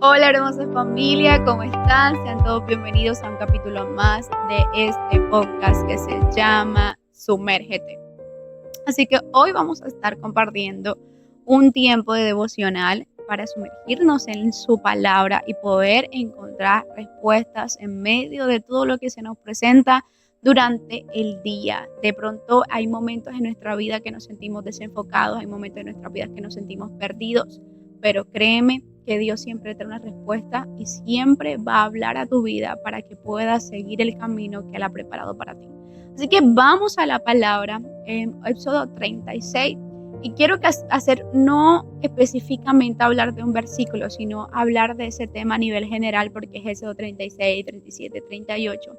Hola hermosa familia, ¿cómo están? Sean todos bienvenidos a un capítulo más de este podcast que se llama Sumérgete. Así que hoy vamos a estar compartiendo un tiempo de devocional para sumergirnos en su palabra y poder encontrar respuestas en medio de todo lo que se nos presenta durante el día. De pronto hay momentos en nuestra vida que nos sentimos desenfocados, hay momentos en nuestra vida que nos sentimos perdidos, pero créeme que Dios siempre trae una respuesta y siempre va a hablar a tu vida para que puedas seguir el camino que Él ha preparado para ti. Así que vamos a la palabra en Éxodo 36 y quiero hacer no específicamente hablar de un versículo, sino hablar de ese tema a nivel general porque es Éxodo 36, 37, 38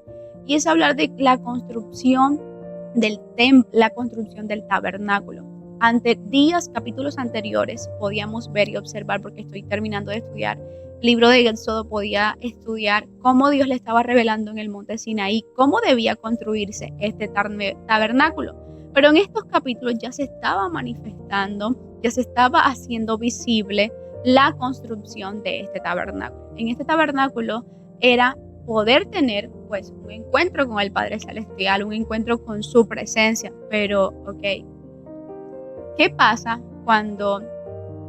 y es hablar de la construcción del la construcción del tabernáculo. Capítulos anteriores podíamos ver y observar, porque estoy terminando de estudiar el libro de Éxodo, podía estudiar cómo Dios le estaba revelando en el monte Sinaí cómo debía construirse este tabernáculo. Pero en estos capítulos ya se estaba manifestando, ya se estaba haciendo visible la construcción de este tabernáculo. En este tabernáculo era poder tener pues un encuentro con el Padre Celestial, un encuentro con su presencia, pero ¿qué pasa cuando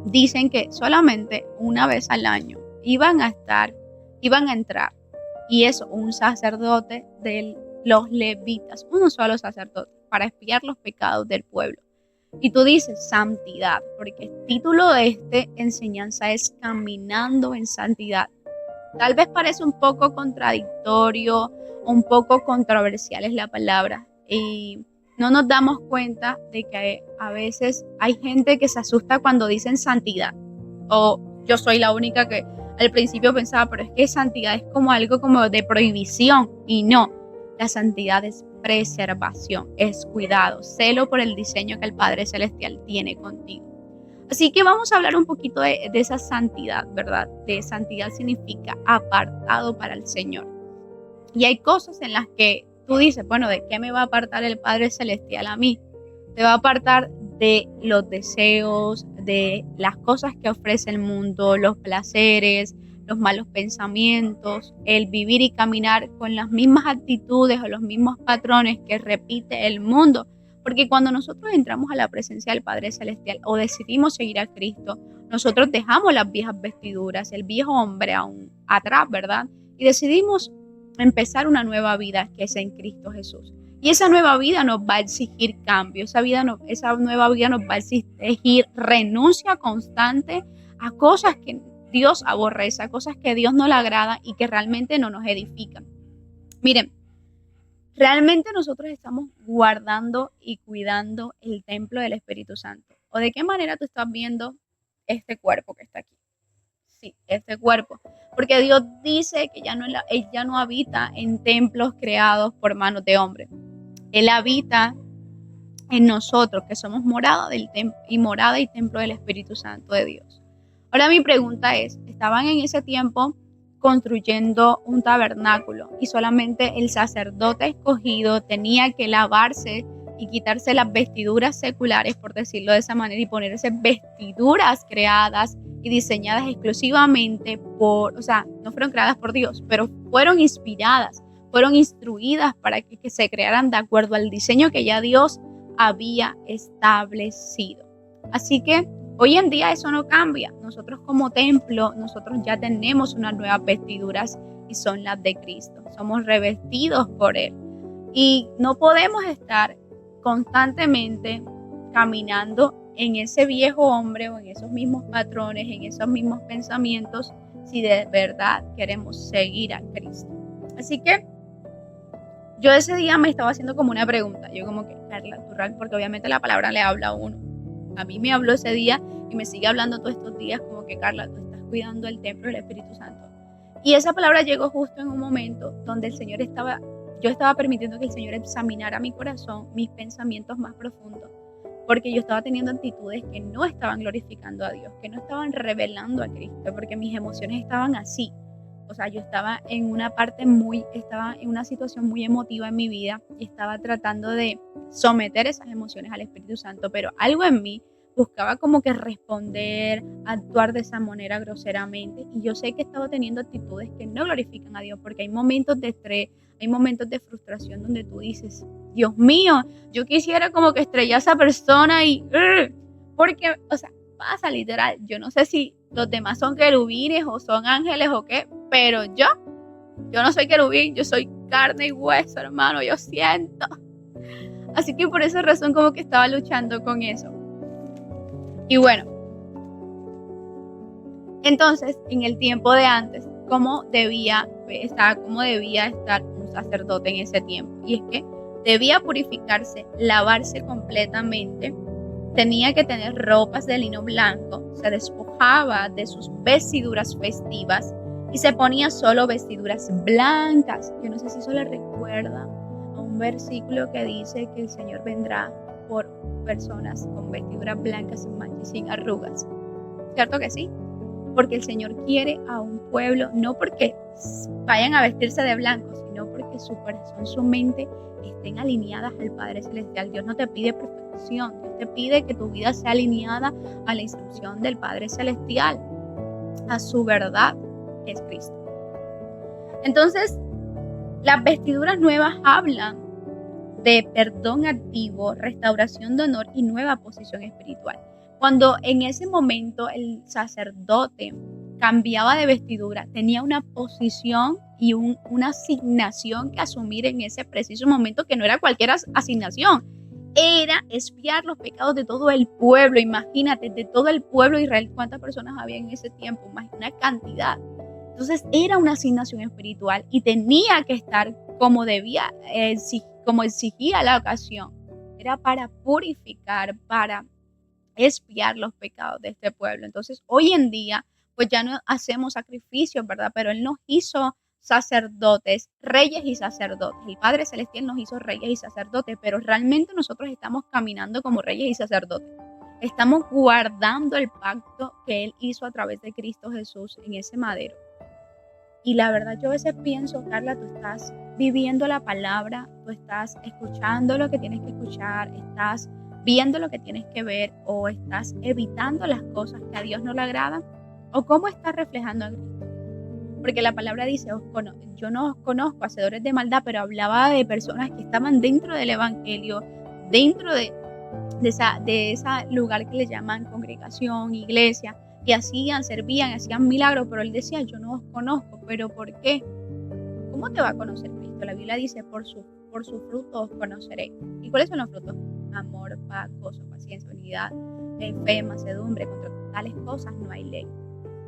dicen que solamente una vez al año iban a entrar? Y eso, un sacerdote de los levitas, uno solo sacerdote, para expiar los pecados del pueblo. Y tú dices santidad, porque el título de esta enseñanza es Caminando en Santidad. Tal vez parece un poco contradictorio, un poco controversial es la palabra. Y no nos damos cuenta de que a veces hay gente que se asusta cuando dicen santidad. O yo soy la única que al principio pensaba, pero es que santidad es como algo como de prohibición. Y no, la santidad es preservación, es cuidado, celo por el diseño que el Padre Celestial tiene contigo. Así que vamos a hablar un poquito de esa santidad, ¿verdad? De santidad significa apartado para el Señor. Y hay cosas en las que tú dices, bueno, ¿de qué me va a apartar el Padre Celestial a mí? Te va a apartar de los deseos, de las cosas que ofrece el mundo, los placeres, los malos pensamientos, el vivir y caminar con las mismas actitudes o los mismos patrones que repite el mundo. Porque cuando nosotros entramos a la presencia del Padre Celestial o decidimos seguir a Cristo, nosotros dejamos las viejas vestiduras, el viejo hombre aún atrás, ¿verdad? Y decidimos empezar una nueva vida que es en Cristo Jesús. Y esa nueva vida nos va a exigir cambio, esa nueva vida nos va a exigir renuncia constante a cosas que Dios aborrece, a cosas que Dios no le agrada y que realmente no nos edifican. Miren, realmente nosotros estamos guardando y cuidando el templo del Espíritu Santo. ¿O de qué manera tú estás viendo este cuerpo que está aquí? Sí, este cuerpo. Porque Dios dice que Él ya no habita en templos creados por manos de hombres. Él habita en nosotros, que somos morada y templo del Espíritu Santo de Dios. Ahora mi pregunta es, ¿estaban en ese tiempo construyendo un tabernáculo y solamente el sacerdote escogido tenía que lavarse y quitarse las vestiduras seculares, por decirlo de esa manera, y ponerse vestiduras creadas y diseñadas exclusivamente no fueron creadas por Dios, pero fueron inspiradas, fueron instruidas para que se crearan de acuerdo al diseño que ya Dios había establecido? Así que hoy en día eso no cambia. Nosotros como templo, nosotros ya tenemos unas nuevas vestiduras y son las de Cristo. Somos revestidos por Él. Y no podemos estar constantemente caminando en ese viejo hombre o en esos mismos patrones, en esos mismos pensamientos, si de verdad queremos seguir a Cristo. Así que yo ese día me estaba haciendo como una pregunta. Yo como que, Carla, porque obviamente la palabra le habla a uno. A mí me habló ese día y me sigue hablando todos estos días como que, Carla, tú estás cuidando el templo del Espíritu Santo. Y esa palabra llegó justo en un momento donde yo estaba permitiendo que el Señor examinara mi corazón, mis pensamientos más profundos, porque yo estaba teniendo actitudes que no estaban glorificando a Dios, que no estaban revelando a Cristo, porque mis emociones estaban así. O sea, yo estaba en una situación muy emotiva en mi vida y estaba tratando de someter esas emociones al Espíritu Santo, pero algo en mí buscaba como que responder, actuar de esa manera groseramente. Y yo sé que estaba teniendo actitudes que no glorifican a Dios, porque hay momentos de estrés, hay momentos de frustración donde tú dices, Dios mío, yo quisiera como que estrellar a esa persona y... porque, o sea, pasa literal. Yo no sé si los demás son querubines o son ángeles o qué, pero yo no soy querubín, yo soy carne y hueso, hermano, yo siento. Así que por esa razón como que estaba luchando con eso. Y bueno, entonces en el tiempo de antes, cómo debía estar un sacerdote en ese tiempo. Y es que debía purificarse, lavarse completamente, tenía que tener ropas de lino blanco, se despojaba de sus vestiduras festivas y se ponía solo vestiduras blancas. Yo no sé si eso le recuerda a un versículo que dice que el Señor vendrá por personas con vestiduras blancas, sin manchas y sin arrugas. ¿Cierto que sí? Porque el Señor quiere a un pueblo, no porque vayan a vestirse de blanco, sino porque su corazón, su mente estén alineadas al Padre Celestial. Dios no te pide perfección, Dios te pide que tu vida sea alineada a la instrucción del Padre Celestial, a su verdad, que es Cristo. Entonces, las vestiduras nuevas hablan de perdón activo, restauración de honor y nueva posición espiritual. Cuando en ese momento el sacerdote cambiaba de vestidura, tenía una posición y una asignación que asumir en ese preciso momento, que no era cualquier asignación, era expiar los pecados de todo el pueblo. Imagínate, de todo el pueblo de Israel, ¿cuántas personas había en ese tiempo? Más una cantidad. Entonces era una asignación espiritual y tenía que estar como debía, como exigía la ocasión. Era para purificar, para expiar los pecados de este pueblo. Entonces hoy en día pues ya no hacemos sacrificios, ¿verdad? Pero Él nos hizo sacerdotes, reyes y sacerdotes. El Padre Celestial nos hizo reyes y sacerdotes, pero realmente nosotros estamos caminando como reyes y sacerdotes. Estamos guardando el pacto que Él hizo a través de Cristo Jesús en ese madero. Y la verdad, yo a veces pienso, Carla, tú estás viviendo la palabra, tú estás escuchando lo que tienes que escuchar, estás viendo lo que tienes que ver, o estás evitando las cosas que a Dios no le agradan, o cómo estás reflejando a Cristo. Porque la palabra dice, yo no os conozco, hacedores de maldad, pero hablaba de personas que estaban dentro del evangelio, dentro de ese lugar que le llaman congregación, iglesia, que servían, hacían milagros, pero él decía, yo no os conozco. ¿Pero por qué? ¿Cómo te va a conocer Cristo? La Biblia dice, por su fruto os conoceré. ¿Y cuáles son los frutos? Amor, paz, gozo, paciencia, unidad, fe, mansedumbre. Contra tales cosas no hay ley.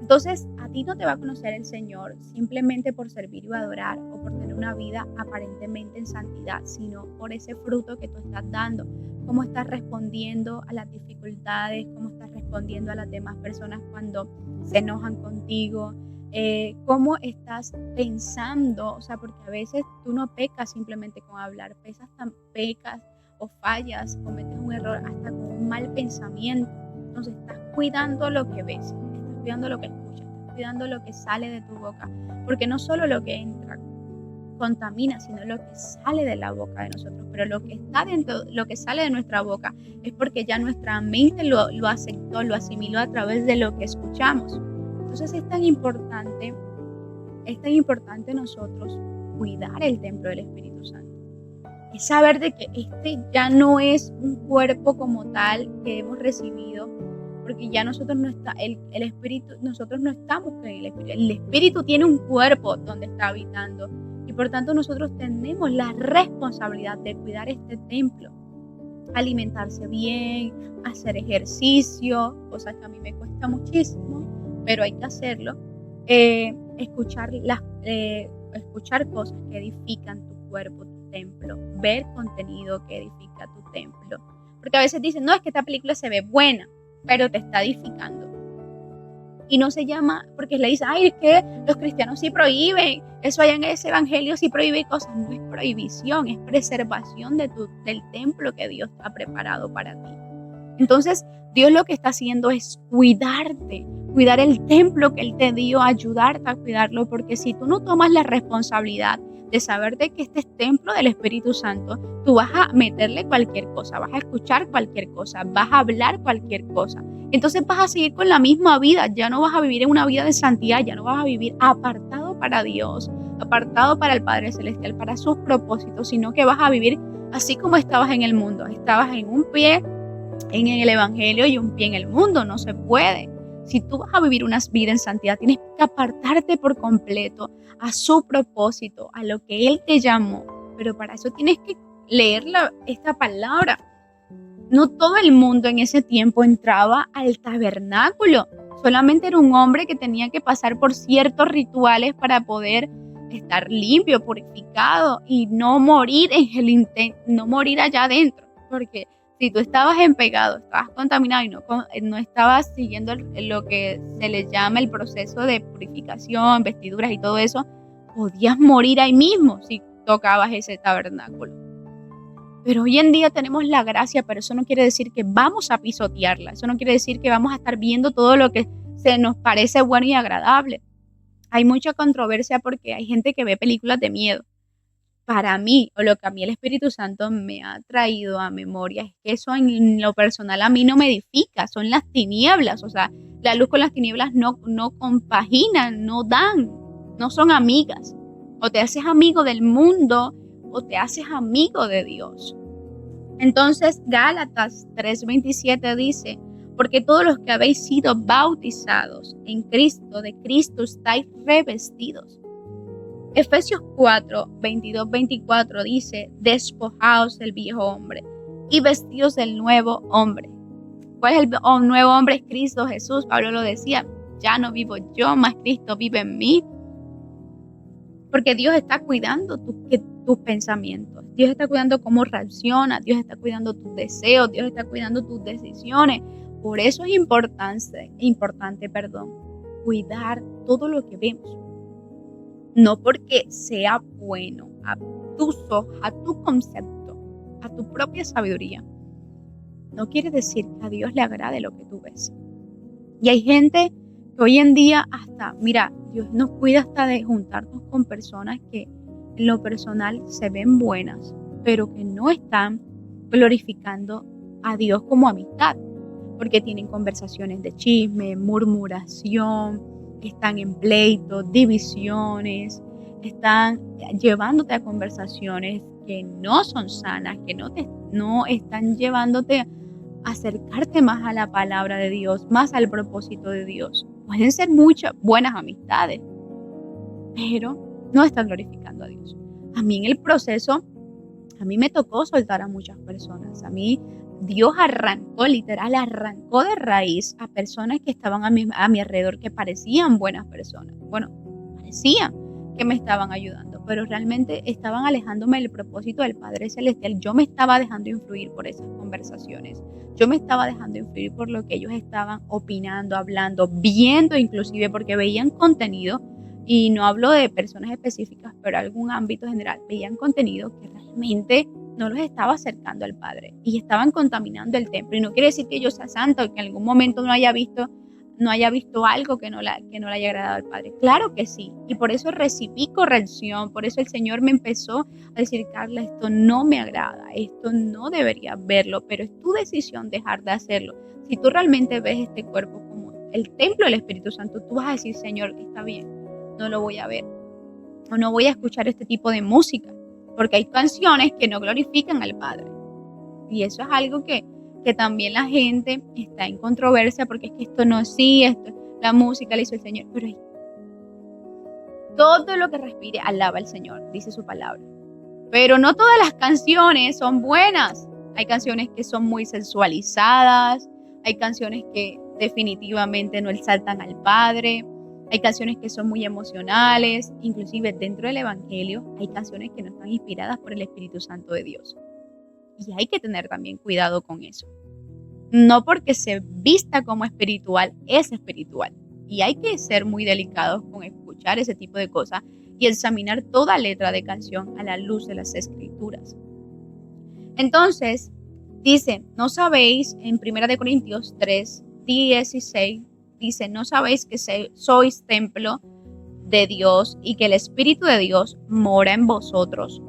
Entonces, a ti no te va a conocer el Señor simplemente por servir y adorar o por tener una vida aparentemente en santidad, sino por ese fruto que tú estás dando. Cómo estás respondiendo a las dificultades, cómo estás respondiendo a las demás personas cuando se enojan contigo, cómo estás pensando, o sea, porque a veces tú no pecas simplemente con hablar, pecas o fallas, cometes un error hasta con un mal pensamiento. Entonces estás cuidando lo que ves, estás cuidando lo que escuchas, estás cuidando lo que sale de tu boca, porque no solo lo que entra contamina, sino lo que sale de la boca de nosotros. Pero lo que está dentro, lo que sale de nuestra boca, es porque ya nuestra mente lo aceptó, lo asimiló a través de lo que escuchamos. Entonces es tan importante nosotros cuidar el templo del Espíritu Santo. Es saber de que este ya no es un cuerpo como tal que hemos recibido, porque ya nosotros no estamos con el Espíritu. El Espíritu tiene un cuerpo donde está habitando. Y por tanto nosotros tenemos la responsabilidad de cuidar este templo, alimentarse bien, hacer ejercicio, cosas que a mí me cuesta muchísimo, pero hay que hacerlo, escuchar cosas que edifican tu cuerpo, tu templo, ver contenido que edifica tu templo. Porque a veces dicen, no, es que esta película se ve buena, pero te está edificando. Y no se llama, porque le dicen, ay, es que los cristianos sí prohíben, eso allá en ese evangelio sí prohíbe cosas. No es prohibición, es preservación del templo que Dios ha preparado para ti. Entonces, Dios lo que está haciendo es cuidarte, cuidar el templo que Él te dio, ayudarte a cuidarlo, porque si tú no tomas la responsabilidad de saber de que este es templo del Espíritu Santo, tú vas a meterle cualquier cosa, vas a escuchar cualquier cosa, vas a hablar cualquier cosa. Entonces vas a seguir con la misma vida, ya no vas a vivir en una vida de santidad, ya no vas a vivir apartado para Dios, apartado para el Padre Celestial, para sus propósitos, sino que vas a vivir así como estabas en el mundo. Estabas en un pie en el Evangelio y un pie en el mundo, no se puede. Si tú vas a vivir una vida en santidad, tienes que apartarte por completo a su propósito, a lo que Él te llamó. Pero para eso tienes que leer esta palabra. No todo el mundo en ese tiempo entraba al tabernáculo. Solamente era un hombre que tenía que pasar por ciertos rituales para poder estar limpio, purificado y no morir no morir allá adentro. Porque si tú estabas en pecado, estabas contaminado y no estabas siguiendo lo que se le llama el proceso de purificación, vestiduras y todo eso, podías morir ahí mismo si tocabas ese tabernáculo. Pero hoy en día tenemos la gracia, pero eso no quiere decir que vamos a pisotearla. Eso no quiere decir que vamos a estar viendo todo lo que se nos parece bueno y agradable. Hay mucha controversia porque hay gente que ve películas de miedo. Para mí, o lo que a mí el Espíritu Santo me ha traído a memoria, es que eso en lo personal a mí no me edifica, son las tinieblas. O sea, la luz con las tinieblas no compaginan, no dan, no son amigas. O te haces amigo del mundo o te haces amigo de Dios. Entonces Gálatas 3:27 dice: porque todos los que habéis sido bautizados en Cristo, de Cristo estáis revestidos. Efesios 4:22-24 dice: despojaos del viejo hombre y vestidos del nuevo hombre. ¿Cuál es el nuevo hombre? Es Cristo Jesús. Pablo lo decía: ya no vivo yo, mas Cristo vive en mí. Porque Dios está cuidando tus pensamientos. Dios está cuidando cómo reaccionas. Dios está cuidando tus deseos. Dios está cuidando tus decisiones. Por eso es importante, cuidar todo lo que vemos. No porque sea bueno a tus ojos, a tu concepto, a tu propia sabiduría. No quiere decir que a Dios le agrade lo que tú ves. Y hay gente que hoy en día Dios nos cuida hasta de juntarnos con personas que en lo personal se ven buenas, pero que no están glorificando a Dios como amistad, porque tienen conversaciones de chisme, murmuración, están en pleitos, divisiones, están llevándote a conversaciones que no son sanas, que no están llevándote a acercarte más a la palabra de Dios, más al propósito de Dios. Pueden ser muchas buenas amistades, pero no están glorificando a Dios. A mí en el proceso, a mí me tocó soltar a muchas personas. A mí Dios arrancó de raíz a personas que estaban a mi alrededor, que parecían buenas personas. Bueno, parecían que me estaban ayudando, pero realmente estaban alejándome del propósito del Padre Celestial. Yo me estaba dejando influir por esas conversaciones. Yo me estaba dejando influir por lo que ellos estaban opinando, hablando, viendo inclusive, porque veían contenido, y no hablo de personas específicas, pero algún ámbito general, veían contenido que realmente no los estaba acercando al Padre y estaban contaminando el templo. Y no quiere decir que yo sea santo, que en algún momento no haya visto algo que no le haya agradado al Padre. Claro que sí, y por eso recibí corrección, por eso el Señor me empezó a decir: Carla, esto no me agrada, esto no deberías verlo, pero es tu decisión dejar de hacerlo. Si tú realmente ves este cuerpo como el templo del Espíritu Santo, tú vas a decir: Señor, está bien, no lo voy a ver, o no voy a escuchar este tipo de música, porque hay canciones que no glorifican al Padre. Y eso es algo que también la gente está en controversia, porque es que esto no es la música la hizo el Señor, pero todo lo que respire alaba al Señor, dice su palabra. Pero no todas las canciones son buenas. Hay canciones que son muy sensualizadas, hay canciones que definitivamente no exaltan al Padre, hay canciones que son muy emocionales, inclusive dentro del Evangelio hay canciones que no están inspiradas por el Espíritu Santo de Dios. Y hay que tener también cuidado con eso. No porque se vista como espiritual, es espiritual. Y hay que ser muy delicados con escuchar ese tipo de cosas y examinar toda letra de canción a la luz de las Escrituras. Entonces, dice: ¿no sabéis en 1 Corintios 3:16, dice, ¿no sabéis que sois templo de Dios y que el Espíritu de Dios mora en vosotros?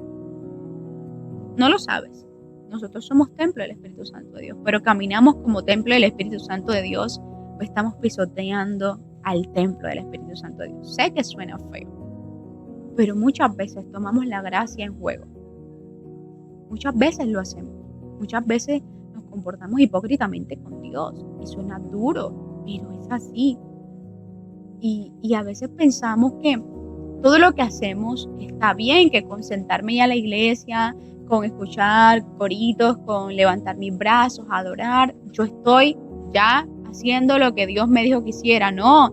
No lo sabes. Nosotros somos templo del Espíritu Santo de Dios, pero caminamos como templo del Espíritu Santo de Dios, o estamos pisoteando al templo del Espíritu Santo de Dios. Sé que suena feo, pero muchas veces tomamos la gracia en juego. Muchas veces lo hacemos. Muchas veces nos comportamos hipócritamente con Dios. Y suena duro, pero es así. Y a veces pensamos que todo lo que hacemos está bien, que con sentarme a la iglesia, con escuchar coritos, con levantar mis brazos, adorar, yo estoy ya haciendo lo que Dios me dijo que hiciera. No,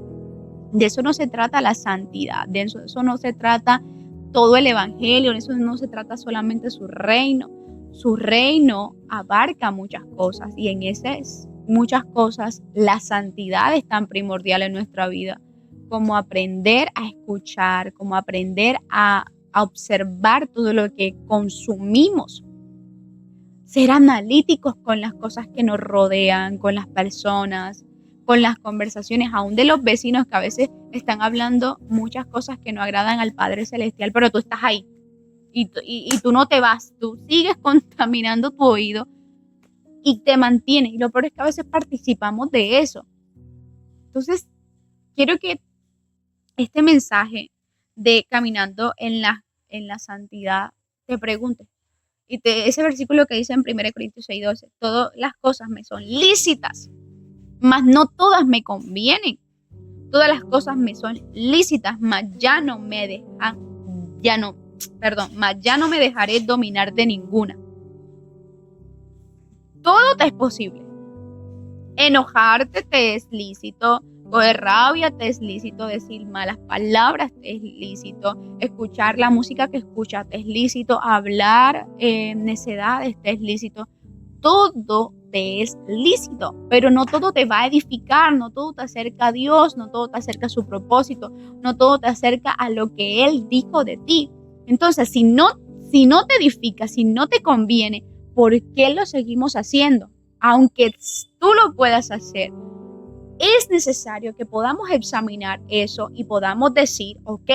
de eso no se trata la santidad, de eso no se trata todo el evangelio, de eso no se trata solamente su reino. Su reino abarca muchas cosas y en esas muchas cosas la santidad es tan primordial en nuestra vida, como aprender a escuchar, como aprender a observar todo lo que consumimos, ser analíticos con las cosas que nos rodean, con las personas, con las conversaciones, aún de los vecinos que a veces están hablando muchas cosas que no agradan al Padre Celestial, pero tú estás ahí y tú no te vas, tú sigues contaminando tu oído y te mantienes. Y lo peor es que a veces participamos de eso. Entonces, quiero que este mensaje de caminando en la santidad te pregunte. Y ese versículo que dice en 1 Corintios 6:12, todas las cosas me son lícitas, mas no todas me convienen. Todas las cosas me son lícitas, mas ya no me dejaré dominar de ninguna. Todo te es posible. Enojarte te es lícito, coger rabia te es lícito, decir malas palabras te es lícito, escuchar la música que escuchas te es lícito, hablar necedades te es lícito. Todo te es lícito, pero no todo te va a edificar, no todo te acerca a Dios, no todo te acerca a su propósito, no todo te acerca a lo que Él dijo de ti. Entonces, si no te edifica, si no te conviene, ¿por qué lo seguimos haciendo? Aunque tú lo puedas hacer, es necesario que podamos examinar eso y podamos decir, ok,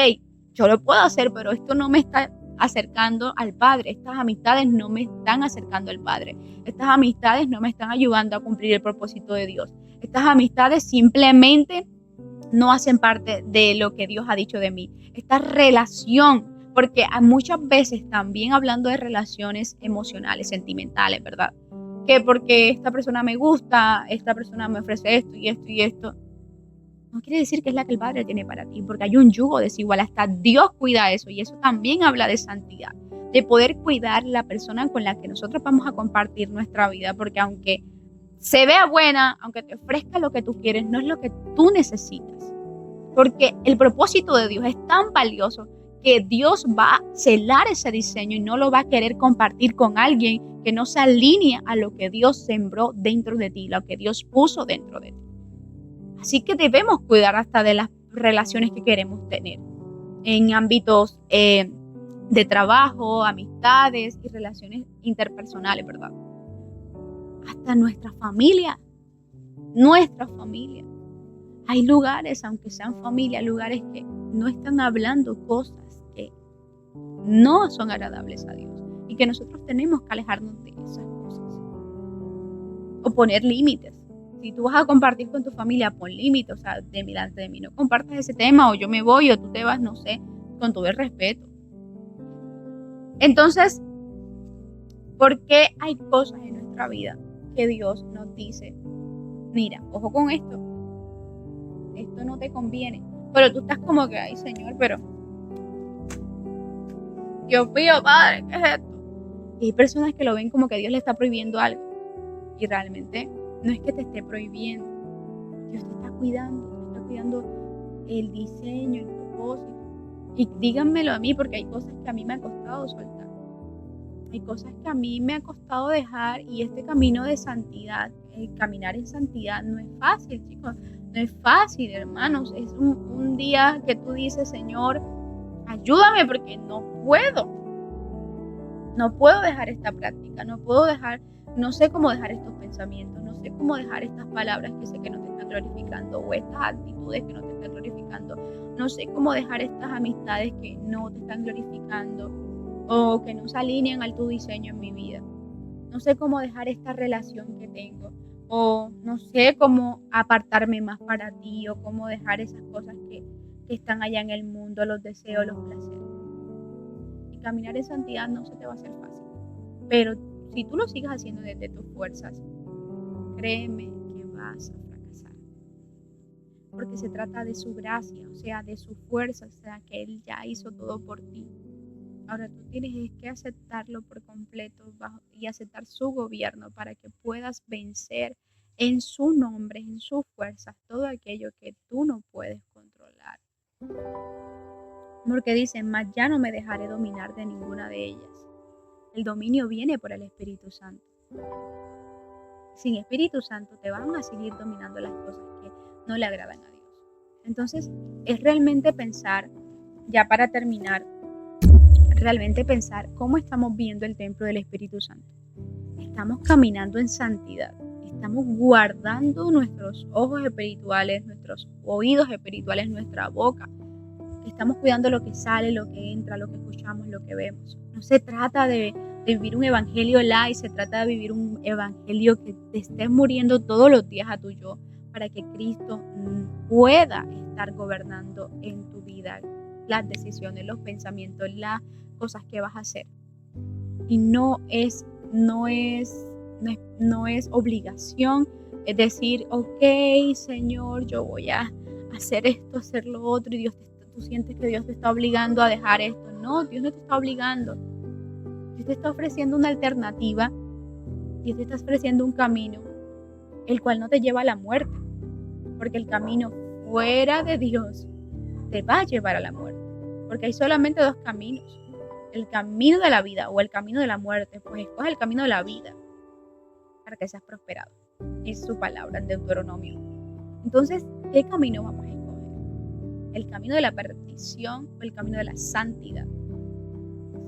yo lo puedo hacer, pero esto no me está acercando al Padre. Estas amistades no me están acercando al Padre. Estas amistades no me están ayudando a cumplir el propósito de Dios. Estas amistades simplemente no hacen parte de lo que Dios ha dicho de mí. Esta relación, porque muchas veces también hablando de relaciones emocionales, sentimentales, ¿verdad? Que porque esta persona me gusta, esta persona me ofrece esto y esto y esto, no quiere decir que es la que el Padre tiene para ti, porque hay un yugo desigual, hasta Dios cuida eso, y eso también habla de santidad, de poder cuidar la persona con la que nosotros vamos a compartir nuestra vida, porque aunque se vea buena, aunque te ofrezca lo que tú quieres, no es lo que tú necesitas, porque el propósito de Dios es tan valioso que Dios va a celar ese diseño y no lo va a querer compartir con alguien que no se alinea a lo que Dios sembró dentro de ti, lo que Dios puso dentro de ti. Así que debemos cuidar hasta de las relaciones que queremos tener en ámbitos de trabajo, amistades y relaciones interpersonales, ¿verdad? Hasta nuestra familia. Hay lugares, aunque sean familia, lugares que no están hablando cosas que no son agradables a Dios y que nosotros tenemos que alejarnos de esas cosas o poner límites. Si tú vas a compartir con tu familia, pon límites, o sea, delante de mí no compartas ese tema, o yo me voy o tú te vas, no sé, con todo el respeto. Entonces, ¿por qué hay cosas en nuestra vida que Dios nos dice, mira, ojo con esto no te conviene? Pero tú estás como que, ay Señor, pero Dios mío, Padre, ¿qué es esto? Y hay personas que lo ven como que Dios le está prohibiendo algo. Y realmente no es que te esté prohibiendo. Dios te está cuidando el diseño, el propósito. Y díganmelo a mí, porque hay cosas que a mí me ha costado soltar. Hay cosas que a mí me ha costado dejar, y este camino de santidad, el caminar en santidad no es fácil, chicos. No es fácil, hermanos. Es un día que tú dices, Señor, ayúdame porque no puedo. no puedo dejar esta práctica, no sé cómo dejar estos pensamientos, no sé cómo dejar estas palabras que sé que no te están glorificando o estas actitudes que no te están glorificando, no sé cómo dejar estas amistades que no te están glorificando o que no se alinean al tu diseño en mi vida. No sé cómo dejar esta relación que tengo o no sé cómo apartarme más para ti o cómo dejar esas cosas que están allá en el mundo, los deseos, los placeres. Y caminar en santidad no se te va a hacer fácil, pero si tú lo sigues haciendo desde tus fuerzas, créeme que vas a fracasar. Porque se trata de su gracia, o sea, de su fuerza, o sea, que Él ya hizo todo por ti. Ahora tú tienes que aceptarlo por completo y aceptar su gobierno para que puedas vencer en su nombre, en sus fuerzas, todo aquello que tú no puedes controlar. Porque dicen, mas ya no me dejaré dominar de ninguna de ellas. El dominio viene por el Espíritu Santo. Sin Espíritu Santo te van a seguir dominando las cosas que no le agradan a Dios. Entonces, es realmente pensar, ya para terminar, realmente pensar cómo estamos viendo el templo del Espíritu Santo. Estamos caminando en santidad. Estamos guardando nuestros ojos espirituales, nuestros oídos espirituales, nuestra boca. Estamos cuidando lo que sale, lo que entra, lo que escuchamos, lo que vemos. No se trata de vivir un evangelio light, se trata de vivir un evangelio que te estés muriendo todos los días a tu yo para que Cristo pueda estar gobernando en tu vida las decisiones, los pensamientos, las cosas que vas a hacer. Y no es obligación, es decir, ok, Señor, yo voy a hacer esto, hacer lo otro, y tú sientes que Dios te está obligando a dejar esto. No, Dios no te está obligando. Dios te está ofreciendo una alternativa. Dios te está ofreciendo un camino, el cual no te lleva a la muerte, porque el camino fuera de Dios te va a llevar a la muerte, porque hay solamente dos caminos, el camino de la vida o el camino de la muerte. Pues escoge el camino de la vida para que seas prosperado. Es su palabra en Deuteronomio. Entonces, ¿qué camino vamos a escoger? ¿El camino de la perdición o el camino de la santidad?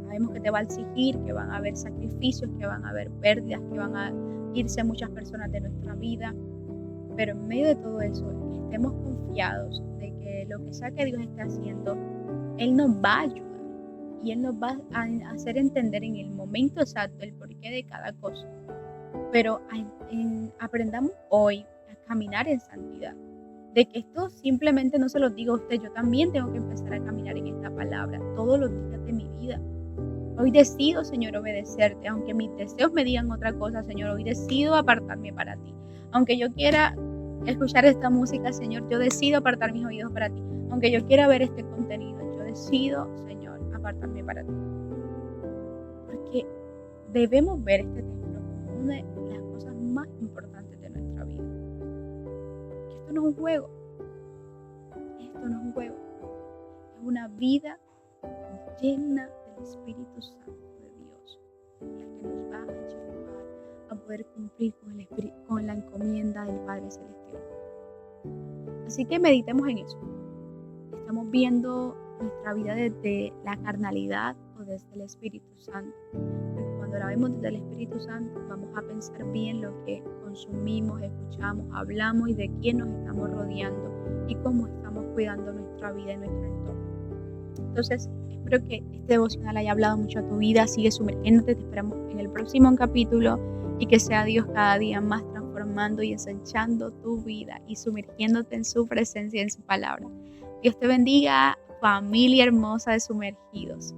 Sabemos que te va a exigir, que van a haber sacrificios, que van a haber pérdidas, que van a irse muchas personas de nuestra vida, pero en medio de todo eso, estemos confiados de que lo que sea que Dios esté haciendo, Él nos va a ayudar y Él nos va a hacer entender en el momento exacto el porqué de cada cosa. Pero aprendamos hoy a caminar en santidad. De que esto simplemente no se lo digo a usted, yo también tengo que empezar a caminar en esta palabra todos los días de mi vida. Hoy decido, Señor, obedecerte, aunque mis deseos me digan otra cosa, Señor, hoy decido apartarme para ti. Aunque yo quiera escuchar esta música, Señor, yo decido apartar mis oídos para ti. Aunque yo quiera ver este contenido, yo decido, Señor, apartarme para ti. Porque debemos ver este templo como una de las cosas más importantes de nuestra vida. Esto no es un juego. Esto no es un juego. Es una vida llena del Espíritu Santo de Dios, la que nos va a llevar a poder cumplir con la encomienda del Padre Celestial. Así que meditemos en eso. Estamos viendo nuestra vida desde la carnalidad o desde el Espíritu Santo. Porque cuando la vemos desde el Espíritu Santo, vamos a pensar bien lo que consumimos, escuchamos, hablamos y de quién nos estamos rodeando y cómo estamos cuidando nuestra vida y nuestro entorno. Entonces, espero que este devocional haya hablado mucho a tu vida. Sigue sumergiéndote, te esperamos en el próximo capítulo y que sea Dios cada día más transformando y ensanchando tu vida y sumergiéndote en su presencia y en su palabra. Dios te bendiga, familia hermosa de Sumergidos.